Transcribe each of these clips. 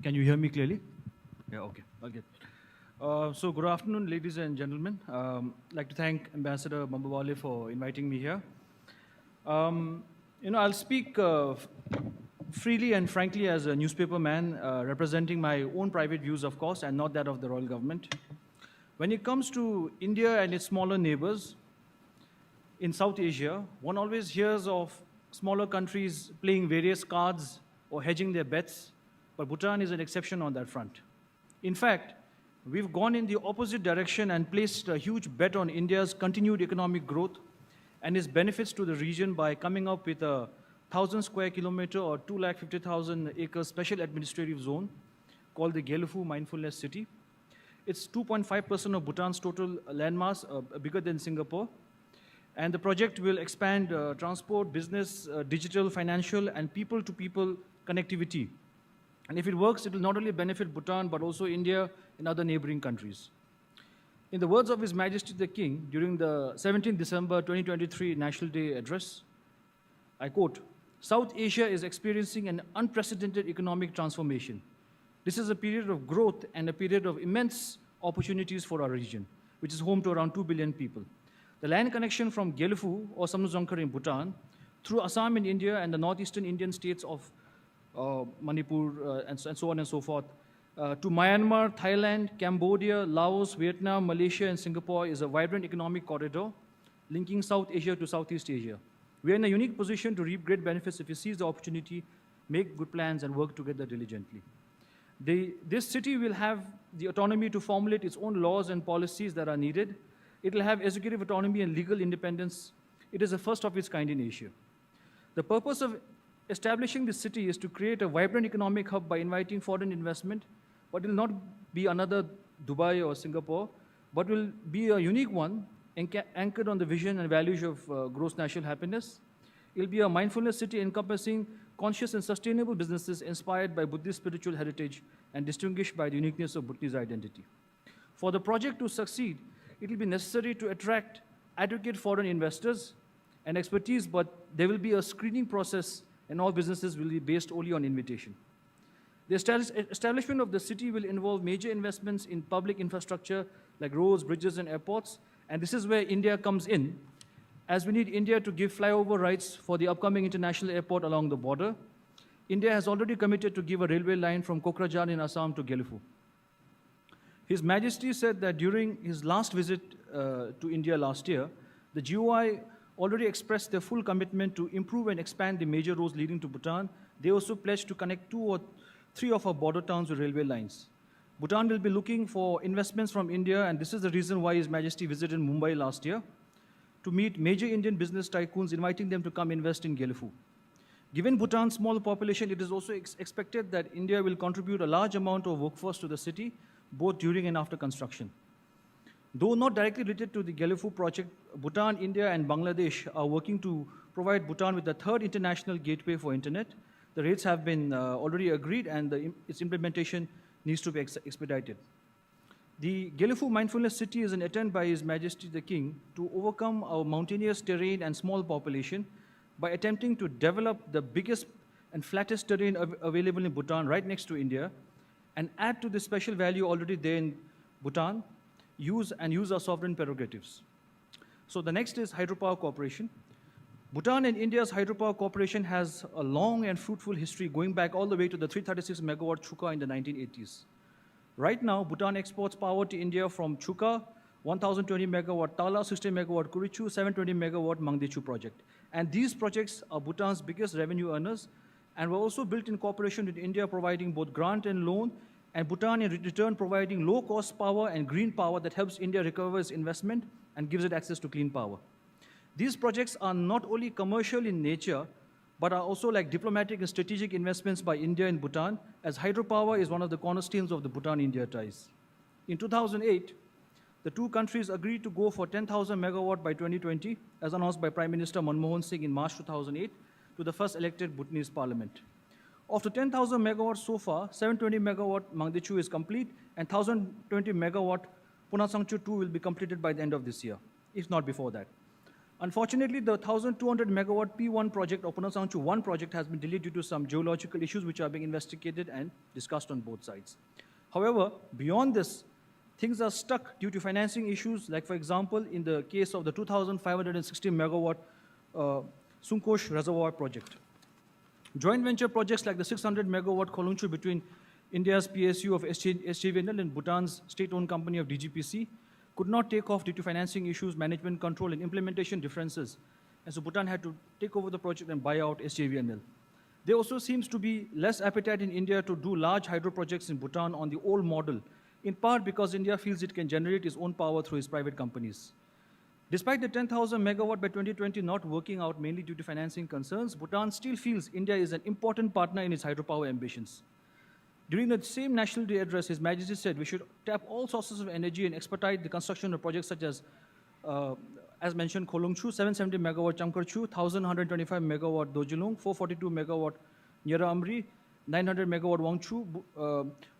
Can you hear me clearly? Yeah, okay. Okay. So good afternoon, ladies and gentlemen. I'd like to thank Ambassador Bambawale for inviting me here. I'll speak freely and frankly as a newspaper man, representing my own private views, of course, and not that of the royal government. When it comes to India and its smaller neighbors in South Asia, one always hears of smaller countries playing various cards or hedging their bets, but Bhutan is an exception on that front. In fact, we've gone in the opposite direction and placed a huge bet on India's continued economic growth and its benefits to the region by coming up with a 1,000 square kilometer or 250,000 acre special administrative zone called the Gelephu Mindfulness City. It's 2.5% of Bhutan's total landmass, bigger than Singapore. And the project will expand transport, business, digital, financial, and people-to-people connectivity. And if it works, it will not only benefit Bhutan, but also India and other neighboring countries. In the words of His Majesty the King during the 17th December 2023 National Day address, I quote, "South Asia is experiencing an unprecedented economic transformation. This is a period of growth and a period of immense opportunities for our region, which is home to around 2 billion people. The land connection from Gelephu or Samdhuzankar in Bhutan through Assam in India and the northeastern Indian states of Manipur and so on and so forth, to Myanmar, Thailand, Cambodia, Laos, Vietnam, Malaysia, and Singapore is a vibrant economic corridor linking South Asia to Southeast Asia. We are in a unique position to reap great benefits if we seize the opportunity, make good plans, and work together diligently. This city will have the autonomy to formulate its own laws and policies that are needed. It will have executive autonomy and legal independence. It is the first of its kind in Asia. The purpose of establishing this city is to create a vibrant economic hub by inviting foreign investment, but it will not be another Dubai or Singapore, but will be a unique one anchored on the vision and values of gross national happiness. It will be a mindfulness city encompassing conscious and sustainable businesses inspired by Buddhist spiritual heritage and distinguished by the uniqueness of Bhutanese identity. For the project to succeed, it will be necessary to attract adequate foreign investors and expertise, but there will be a screening process and all businesses will be based only on invitation. The establishment of the city will involve major investments in public infrastructure like roads, bridges, and airports, and this is where India comes in, as we need India to give flyover rights for the upcoming international airport along the border. India has already committed to give a railway line from Kokrajhar in Assam to Gelephu. His Majesty said that during his last visit to India last year, the GOI already expressed their full commitment to improve and expand the major roads leading to Bhutan. They also pledged to connect 2 or 3 of our border towns with railway lines. Bhutan will be looking for investments from India, and this is the reason why His Majesty visited Mumbai last year to meet major Indian business tycoons, inviting them to come invest in Gelephu. Given Bhutan's small population, it is also expected that India will contribute a large amount of workforce to the city, both during and after construction. Though not directly related to the Gelephu project, Bhutan, India, and Bangladesh are working to provide Bhutan with the 3rd international gateway for internet. The rates have been already agreed, and its implementation needs to be expedited. The Gelephu Mindfulness City is an attempt by His Majesty the King to overcome our mountainous terrain and small population by attempting to develop the biggest and flattest terrain available in Bhutan right next to India and add to the special value already there in Bhutan, use our sovereign prerogatives. So the next is Hydropower Corporation. Bhutan and India's Hydropower Corporation has a long and fruitful history going back all the way to the 336 megawatt Chuka in the 1980s. Right now, Bhutan exports power to India from Chuka, 1020 megawatt Tala, 60 megawatt Kurichu, 720 megawatt Mangdechu project. And these projects are Bhutan's biggest revenue earners and were also built in cooperation with India, providing both grant and loan, and Bhutan in return providing low-cost power and green power that helps India recover its investment and gives it access to clean power. These projects are not only commercial in nature, but are also like diplomatic and strategic investments by India in Bhutan, as hydropower is one of the cornerstones of the Bhutan-India ties. In 2008, the two countries agreed to go for 10,000 megawatt by 2020, as announced by Prime Minister Manmohan Singh in March 2008, to the first elected Bhutanese parliament. Of the 10,000 megawatts so far, 720 megawatt Mangdechu is complete, and 1,020 megawatt Punasangchu 2 will be completed by the end of this year, if not before that. Unfortunately, the 1,200 megawatt P1 project, Opanasangchu 1 project, has been delayed due to some geological issues which are being investigated and discussed on both sides. However, beyond this, things are stuck due to financing issues, like for example, in the case of the 2,560 megawatt Sunkosh Reservoir project. Joint venture projects like the 600 megawatt Kolungchu between India's PSU of SJVNL and Bhutan's state-owned company of DGPC could not take off due to financing issues, management control, and implementation differences. And so Bhutan had to take over the project and buy out SJVNL. There also seems to be less appetite in India to do large hydro projects in Bhutan on the old model, in part because India feels it can generate its own power through its private companies. Despite the 10,000 megawatt by 2020 not working out mainly due to financing concerns, Bhutan still feels India is an important partner in its hydropower ambitions. During the same National Day address, His Majesty said we should tap all sources of energy and expedite the construction of projects such as mentioned, Kolungchu, 770 megawatt Chamkarchu, 1,125 megawatt Dojilung, 442 megawatt Nyera Amri, 900 megawatt Wangchu,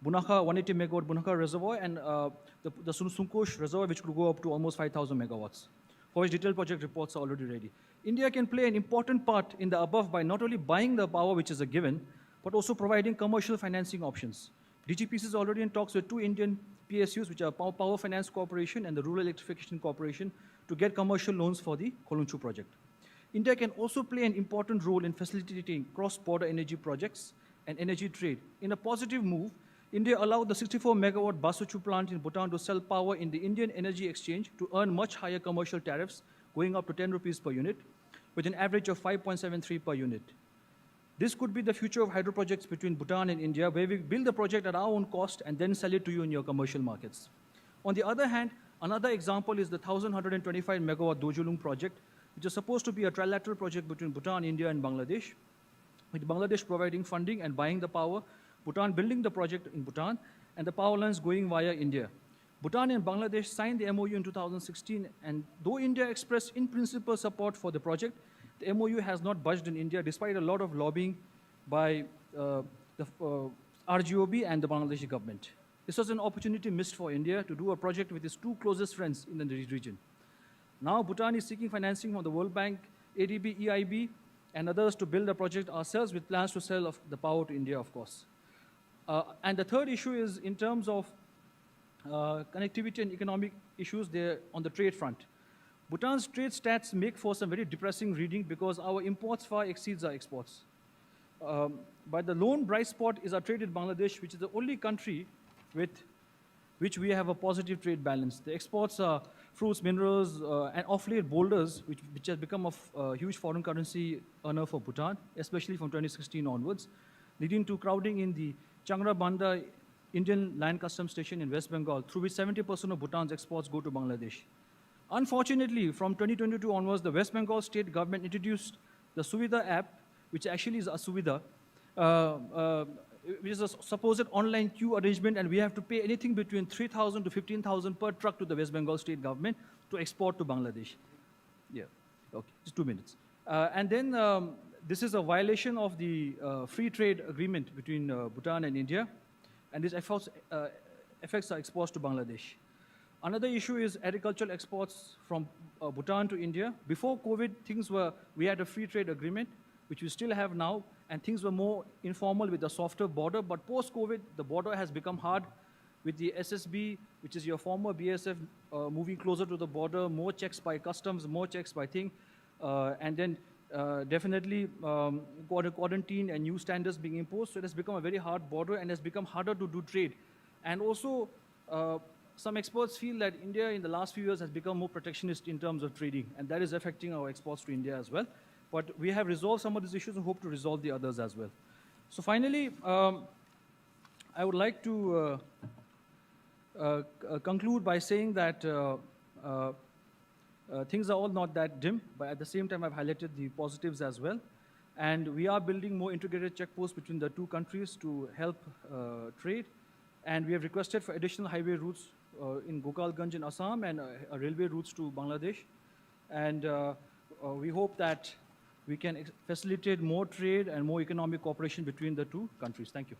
Bunakha, 180 megawatt Bunakha Reservoir, and the Sunkosh Reservoir, which could go up to almost 5,000 megawatts, for which detailed project reports are already ready. India can play an important part in the above by not only buying the power, which is a given, but also providing commercial financing options. DGPC is already in talks with 2 Indian PSUs, which are Power Finance Corporation and the Rural Electrification Corporation, to get commercial loans for the Kolungchu project. India can also play an important role in facilitating cross-border energy projects and energy trade. In a positive move, India allowed the 64 megawatt Basuchu plant in Bhutan to sell power in the Indian Energy Exchange to earn much higher commercial tariffs, going up to 10 rupees per unit, with an average of 5.73 per unit. This could be the future of hydro projects between Bhutan and India, where we build the project at our own cost and then sell it to you in your commercial markets. On the other hand, another example is the 1,125 megawatt Dojulung project, which is supposed to be a trilateral project between Bhutan, India, and Bangladesh, with Bangladesh providing funding and buying the power, Bhutan building the project in Bhutan, and the power lines going via India. Bhutan and Bangladesh signed the MOU in 2016, and though India expressed in principle support for the project, the MOU has not budged in India despite a lot of lobbying by the RGOB and the Bangladeshi government. This was an opportunity missed for India to do a project with its 2 closest friends in the region. Now Bhutan is seeking financing from the World Bank, ADB, EIB, and others to build a project ourselves with plans to sell the power to India, of course. And the third issue is in terms of connectivity and economic issues there on the trade front. Bhutan's trade stats make for some very depressing reading because our imports far exceeds our exports. But the lone bright spot is our trade with Bangladesh, which is the only country with which we have a positive trade balance. The exports are fruits, minerals, and off late boulders, which has become a huge foreign currency earner for Bhutan, especially from 2016 onwards, leading to crowding in the Changra Banda Indian Land Customs Station in West Bengal, through which 70% of Bhutan's exports go to Bangladesh. Unfortunately, from 2022 onwards, the West Bengal state government introduced the Suvidha app, which actually is a Suvidha, which is a supposed online queue arrangement, and we have to pay anything between 3,000 to 15,000 per truck to the West Bengal state government to export to Bangladesh. Yeah, okay, just 2 minutes. And then this is a violation of the free trade agreement between Bhutan and India, and this affects our exports to Bangladesh. Another issue is agricultural exports from Bhutan to India. Before COVID, we had a free trade agreement, which we still have now, and things were more informal with a softer border. But post-COVID, the border has become hard with the SSB, which is your former BSF, moving closer to the border, more checks by customs, more checks by and then definitely quarantine and new standards being imposed. So it has become a very hard border and has become harder to do trade. And also, some experts feel that India in the last few years has become more protectionist in terms of trading, and that is affecting our exports to India as well. But we have resolved some of these issues and hope to resolve the others as well. So finally, I would like to conclude by saying that things are all not that dim, but at the same time, I've highlighted the positives as well. And we are building more integrated checkposts between the 2 countries to help trade. And we have requested for additional highway routes in Gokalganj in Assam and railway routes to Bangladesh. And we hope that we can facilitate more trade and more economic cooperation between the 2 countries. Thank you.